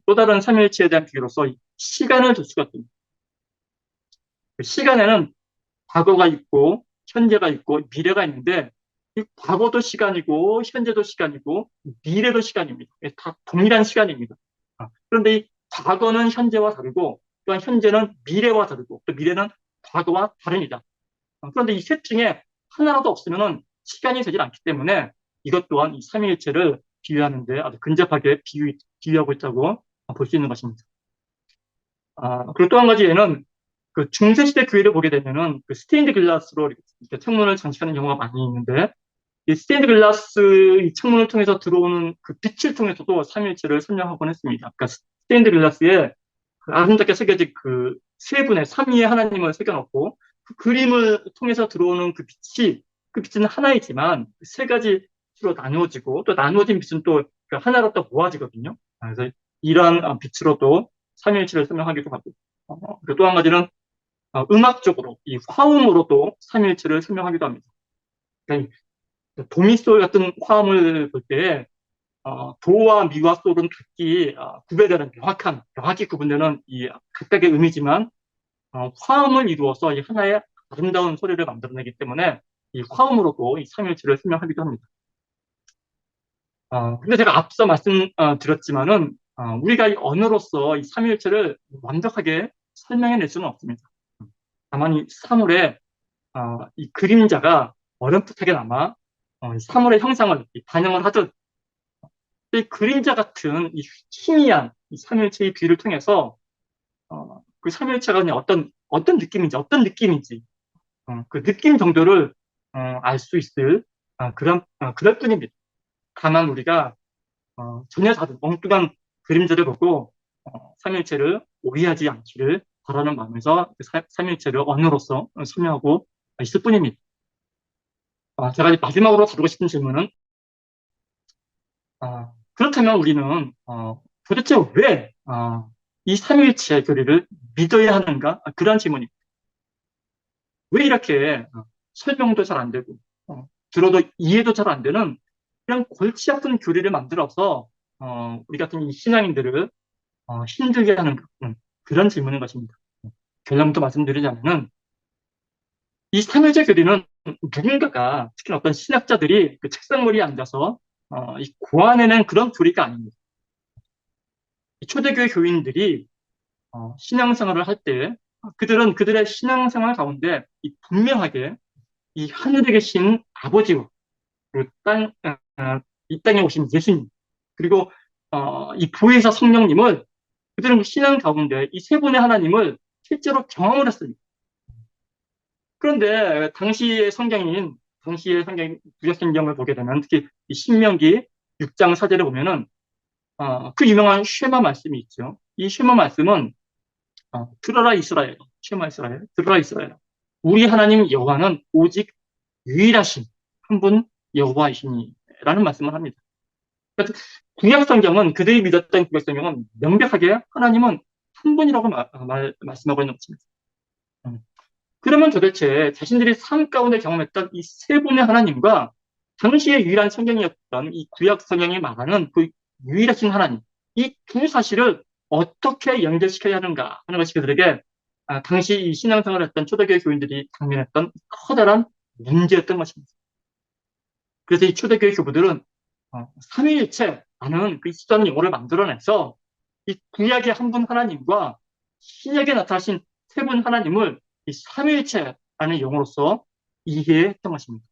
또 다른 삼위일체에 대한 비유로서 시간을 들 수가 있습니다. 그 시간에는 과거가 있고 현재가 있고 미래가 있는데, 이 과거도 시간이고 현재도 시간이고 미래도 시간입니다. 다 동일한 시간입니다. 그런데 이 과거는 현재와 다르고, 또한 현재는 미래와 다르고, 또 미래는 과거와 다릅니다. 그런데 이 셋 중에 하나라도 없으면 시간이 되질 않기 때문에 이것 또한 이 삼위일체를 비유하는데 아주 근접하게 비유하고 있다고 볼 수 있는 것입니다. 그리고 또 한 가지에는 그 중세시대 교회를 보게 되면은 그 스테인드 글라스로 이렇게 창문을 장식하는 경우가 많이 있는데, 이 스테인드 글라스 이 창문을 통해서 들어오는 그 빛을 통해서도 삼위일체를 설명하곤 했습니다. 그러니까 스테인드 글라스에 그 아름답게 새겨진 그 세 분의 삼위의 하나님을 새겨놓고, 그 그림을 통해서 들어오는 그 빛은 하나이지만 세 가지로 나누어지고, 또 나누어진 빛은 또 그 하나로 또 모아지거든요. 그래서 이러한 빛으로도 삼위일체를 설명하기도 하고, 그리고 또 한 가지는 음악적으로 이 화음으로도 삼위일체를 설명하기도 합니다. 그러니까 도미솔 같은 화음을 볼 때 도와 미와 솔은 각기 구별되는 명확히 구분되는 이 각각의 음이지만, 화음을 이루어서 이 하나의 아름다운 소리를 만들어내기 때문에 이 화음으로도 이 삼위일체를 설명하기도 합니다. 근데 제가 앞서 말씀드렸지만은 우리가 이 언어로서 이 삼위일체를 완벽하게 설명해낼 수는 없습니다. 다만 이 사물의 이 그림자가 어렴풋하게 남아 사물의 형상을 반영을 하듯, 이 그림자 같은 이 희미한 이 삼위일체의 비유를 통해서 그 삼위일체가 그냥 어떤 느낌인지 그 느낌 정도를 알 수 있을 그럴 뿐입니다. 다만 우리가 전혀 다른 엉뚱한 그림자를 보고 삼위일체를 오해하지 않기를 바라는 마음에서 그 삼위일체를 언어로서 설명하고 있을 뿐입니다. 제가 이제 마지막으로 다루고 싶은 질문은, 그렇다면 우리는 도대체 왜 이 삼위일체의 교리를 믿어야 하는가? 그런 질문입니다. 왜 이렇게 설명도 잘 안 되고 들어도 이해도 잘 안 되는 그냥 골치 아픈 교리를 만들어서 우리 같은 이 신앙인들을 힘들게 하는 그런 질문인 것입니다. 결론부터 말씀드리자면은 이 삼일제 교리는 누군가가 특히 어떤 신학자들이 그 책상 위에 앉아서 이 고안해낸 그런 교리가 아닙니다. 이 초대교회 교인들이 신앙생활을 할 때 그들은 그들의 신앙생활 가운데 분명하게 이 하늘에 계신 아버지와 그리고 이 땅에 오신 예수님 그리고 이 보혜사 성령님을 그들은 그 신앙 가운데 이 세 분의 하나님을 실제로 경험을 했습니다. 그런데 당시의 성경 구약 성경을 보게 되면 특히 이 신명기 6장 4절에 보면은 그 유명한 쉐마 말씀이 있죠. 이 쉐마 말씀은 들어라 이스라엘, 쉐마 이스라엘, 들어라 이스라엘. 우리 하나님 여호와는 오직 유일하신 한 분 여호와이시니라는 말씀을 합니다. 그러니까 구약 성경은 그들이 믿었던 구약 성경은 명백하게 하나님은 한 분이라고 말씀하고 있는 것입니다. 그러면 도대체 자신들이 삶 가운데 경험했던 이 세 분의 하나님과 당시의 유일한 성경이었던 이 구약 성경이 말하는 그 유일하신 하나님, 이 두 사실을 어떻게 연결시켜야 하는가 하는 것이 그들에게 당시 이 신앙생활을 했던 초대교회 교인들이 당면했던 커다란 문제였던 것입니다. 그래서 이 초대교회 교부들은 삼위일체라는 그 수단 용어를 만들어내서 이 구약의 한 분 하나님과 신약에 나타나신 세 분 하나님을 이 삼위일체라는 용어로서 이해했던 것입니다.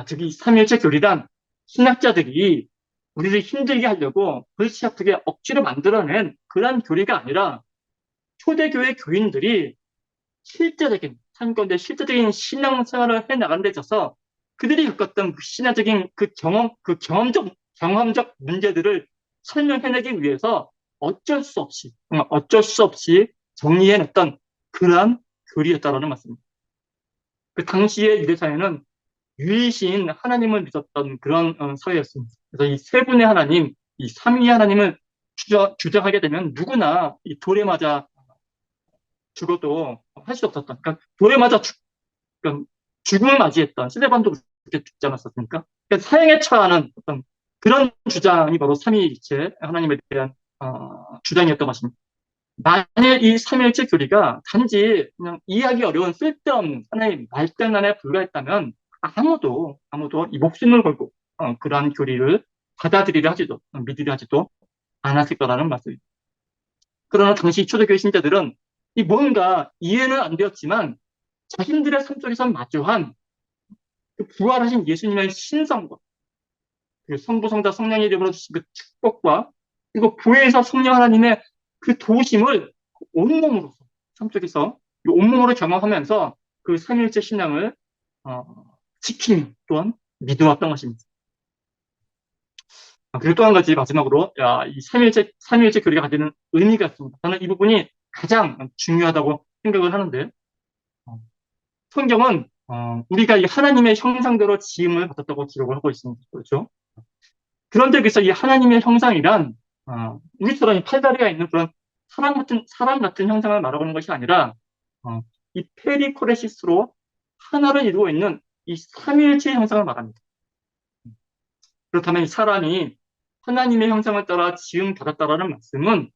즉, 이 삼위일체 교리란 신학자들이 우리를 힘들게 하려고 골치 아프게 억지로 만들어낸 그런 교리가 아니라 초대교회 교인들이 삶 가운데 실제적인 신앙생활을 해나가는 데 있어서 그들이 겪었던 그 신화적인 경험적 문제들을 설명해내기 위해서 어쩔 수 없이 정리해냈던 그러한 교리였다라는 말씀입니다. 그 당시의 유대사회는 유일신 하나님을 믿었던 그런 사회였습니다. 그래서 이 세 분의 하나님, 이 삼위 하나님을 주장하게 되면 누구나 이 돌에 맞아 죽어도 할 수 없었던, 그러니까 돌에 맞아 그러니까 죽음을 맞이했던 스데반도 그렇게 죽지 않았었습니까? 그러니까 사형에 처하는 어떤 그런 주장이 바로 삼위일체 하나님에 대한 주장이었던 것입니다. 만일 이 삼위일체 교리가 단지 그냥 이해하기 어려운 쓸데없는 하나의 말장난에 불과했다면 아무도 이 목숨을 걸고 그러한 교리를 믿으려 하지도 않았을 거라는 말씀입니다. 그러나 당시 초대교회 신자들은 이 뭔가 이해는 안 되었지만 자신들의 삶 속에서 마주한 그 부활하신 예수님의 신성과 그 성부 성자 성령의 이름으로 주신 그 축복과 그리고 보혜사 성령 하나님의 그 도우심을 온몸으로 삶 속에서 온몸으로 경험하면서 그 삼위일체 신앙을 지키며 또한 믿어왔던 것입니다. 그리고 또 한 가지 마지막으로 이 삼위일체 교리가 가지는 의미가 있습니다. 저는 이 부분이 가장 중요하다고 생각을 하는데 성경은 우리가 이 하나님의 형상대로 지음을 받았다고 기록을 하고 있습니다. 그렇죠? 그런데 그래서 이 하나님의 형상이란 우리처럼 팔다리가 있는 그런 사람 같은 형상을 말하고 있는 것이 아니라 이 페리코레시스로 하나를 이루고 있는 이 삼위일체의 형상을 말합니다. 그렇다면 이 사람이 하나님의 형상을 따라 지음 받았다라는 말씀은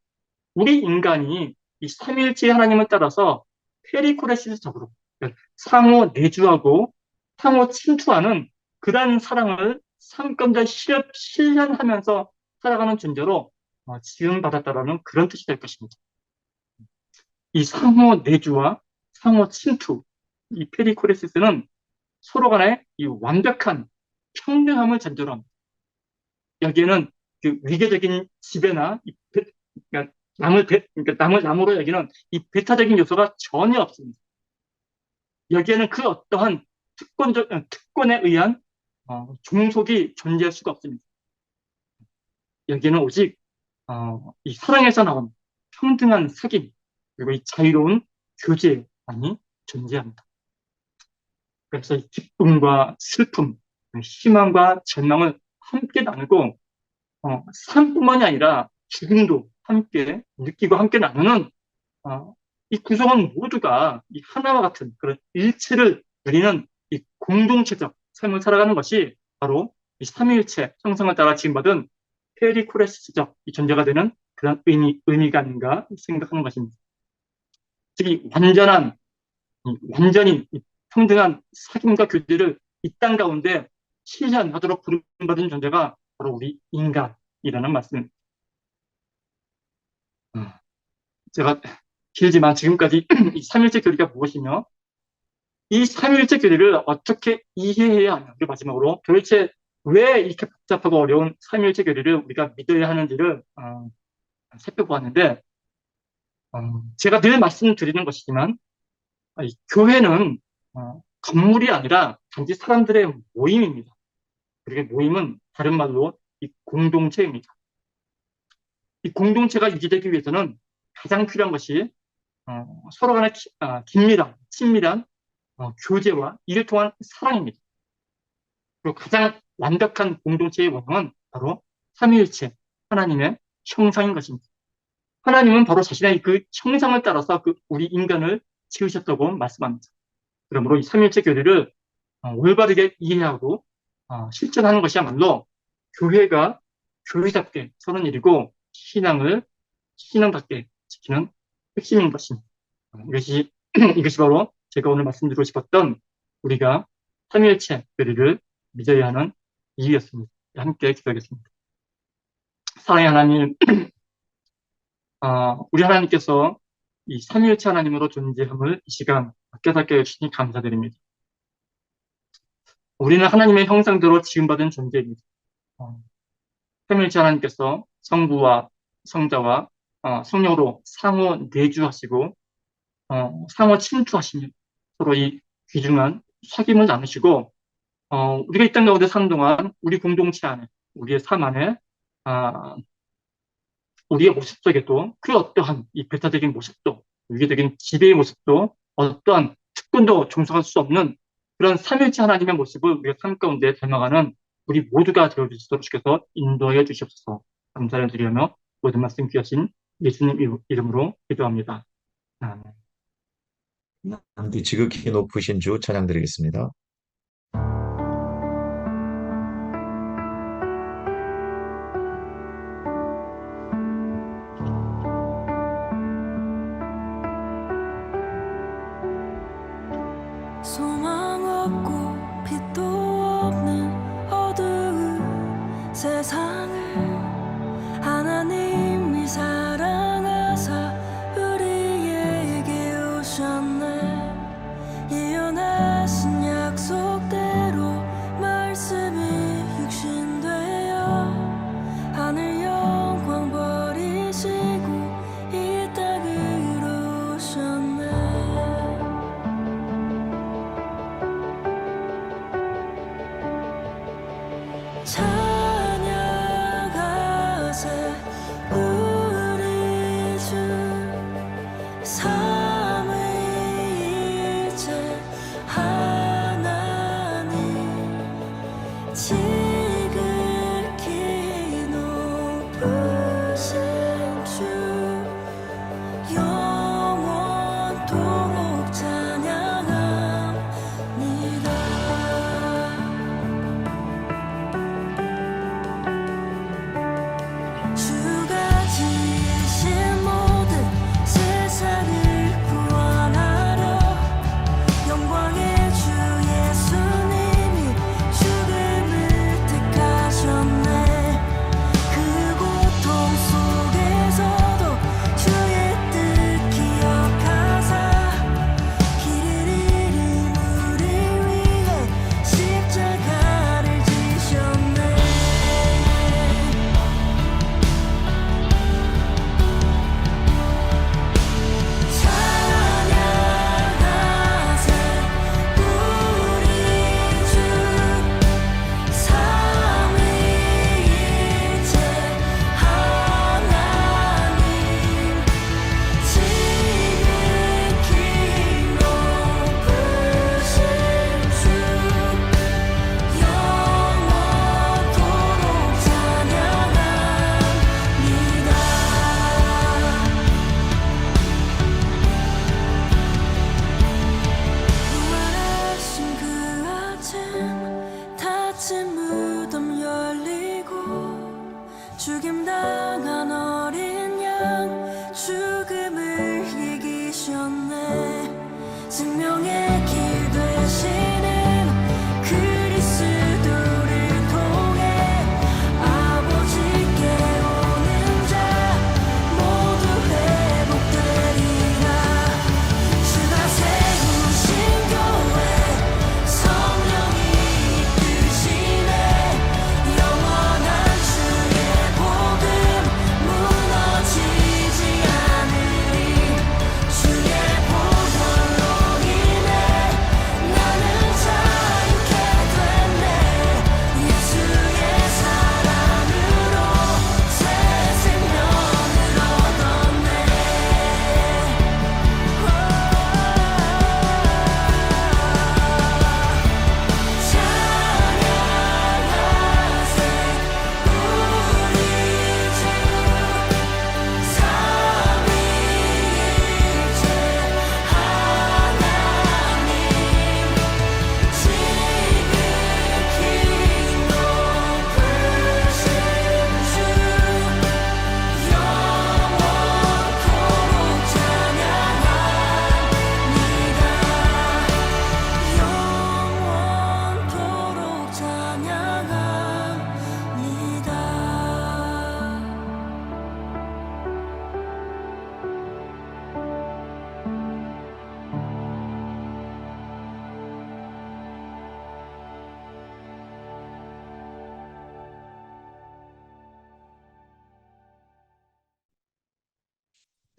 우리 인간이 이 삼위일체의 하나님을 따라서 페리코레시스적으로 상호 내주하고 상호 침투하는 그러한 사랑을 삶 가운데 실현하면서 살아가는 존재로 지음받았다라는 그런 뜻이 될 것입니다. 이 상호 내주와 상호 침투, 이 페리코레시스는 서로 간의 이 완벽한 평등함을 전제로 합니다. 여기에는 그 위계적인 지배나 그러니까 남을 남으로 여기는 이 배타적인 요소가 전혀 없습니다. 여기에는 그 어떠한 특권에 의한 종속이 존재할 수가 없습니다. 여기에는 오직 이 사랑에서 나온 평등한 사귐 그리고 이 자유로운 교제만이 존재합니다. 그래서 이 기쁨과 슬픔, 희망과 절망을 함께 나누고 삶뿐만이 아니라 죽음도 함께 느끼고 함께 나누는 이 구성원 모두가 이 하나와 같은 그런 일체를 누리는 이 공동체적 삶을 살아가는 것이 바로 이 삼위일체 형상을 따라 지음받은 페리코레시스적 이 존재가 되는 그런 의미가 아닌가 생각하는 것입니다. 즉, 완전히 이 평등한 사귐과 교제를 이 땅 가운데 실현하도록 부름받은 존재가 바로 우리 인간이라는 말씀입니다. 제가 길지만 지금까지 이 삼일체 교리가 무엇이며 이 삼일체 교리를 어떻게 이해해야 하냐, 그리고 마지막으로 도대체 왜 이렇게 복잡하고 어려운 삼일체 교리를 우리가 믿어야 하는지를 살펴보았는데, 제가 늘 말씀드리는 것이지만 이 교회는 건물이 아니라 단지 사람들의 모임입니다. 그리고 모임은 다른 말로 이 공동체입니다. 이 공동체가 유지되기 위해서는 가장 필요한 것이 서로 간의 친밀한 교제와 이를 통한 사랑입니다. 그리고 가장 완벽한 공동체의 원형은 바로 삼위일체 하나님의 형상인 것입니다. 하나님은 바로 자신의 그 형상을 따라서 우리 인간을 지으셨다고 말씀합니다. 그러므로 이 삼위일체 교리를 올바르게 이해하고 실천하는 것이야말로 교회가 교회답게 서는 일이고 신앙을 신앙답게 지키는 핵심인 것입니다. 이것이 바로 제가 오늘 말씀드리고 싶었던 우리가 삼위일체 교리를 믿어야 하는 이유였습니다. 함께 기도하겠습니다. 사랑의 하나님, 우리 하나님께서 이 삼위일체 하나님으로 존재함을 이 시간 깨닫게 해주시니 감사드립니다. 우리는 하나님의 형상대로 지음받은 존재입니다. 삼위일체 하나님께서 성부와 성자와 성령으로 상호 내주하시고 상호 침투하시며 서로 이 귀중한 사귐을 나누시고 우리가 이 땅 가운데 사는 동안 우리 공동체 안에 우리의 삶 안에 우리의 모습 속에도 그 어떠한 이 배타적인 모습도 위계적인 지배의 모습도 어떠한 특권도 종속할 수 없는 그런 삼위일체 하나님의 모습을 우리가 삶 가운데 닮아가는 우리 모두가 되어주시도록 주께서 인도하여 주시옵소서. 감사를 드리며 모든 말씀 귀하신 예수님 이름으로 기도합니다. 아멘. 함께 지극히 높으신 주 찬양드리겠습니다. 소망 없고 빛도 없는 어두운 세상을 하나님이 사랑하사 우리에게 오셨네. 예언하신 약속대로 말씀이 육신되어 하늘 영광 버리시고 이 땅으로 오셨네. 찬양하세 우리 주 삼위일체 하나님 지극히 높으신 주 영원토록 찬양합니다. 주가 지으신 모든 세상을 생명의 길 되시는 그리스도를 통해 아버지께 오는 자 모두 회복되리라. 주가 세우신 교회 성령이 이끄시네. 영원한 주의 복음 무너지지 않으리. 주의 보혈로 인해 나는 자유케 됐네. 예수의 사랑으로 새 생명을 얻었네. 찬양하세 우리 주 삼위일체 하나님 지극히 높으신 주 영원토록 찬양합니다.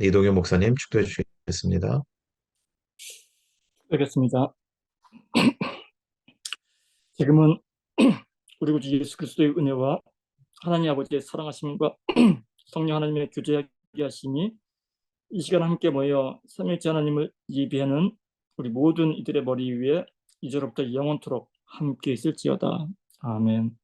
이동현 목사님 축도해 주시겠습니다. 알겠습니다. 지금은 우리 구주 예수 그리스도의 은혜와 하나님 아버지의 사랑하심과 성령 하나님의 교제하게 하심이 이 시간 함께 모여 삼위일체 하나님을 예비하는 우리 모든 이들의 머리 위에 이제로부터 영원토록 함께 있을지어다. 아멘.